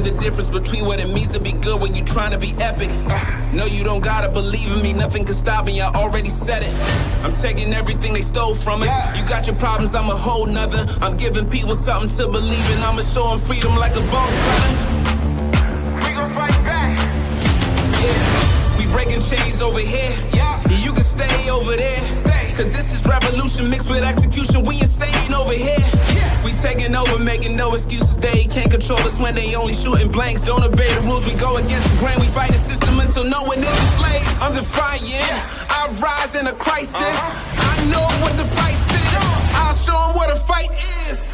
learned the difference between what it means to be good when you're trying to be epic. No, you don't gotta believe in me, nothing can stop me, I already said it. I'm taking everything they stole from us. You got your problems, I'm a whole nother. I'm giving people something to believe in, I'ma show them freedom like a bone cutter. We gon' fight back. Yeah, we breaking chains over here. Yeah, you can stay over there. Cause this is revolution mixed with execution, we insane over here. We taking over, making no excuses. They can't control us when they only shooting blanks. Don't obey the rules, we go against the grain. We fight the system until no one is enslaved. I'm defying, I rise in a crisis. I know what the price is, I'll show them what a fight is.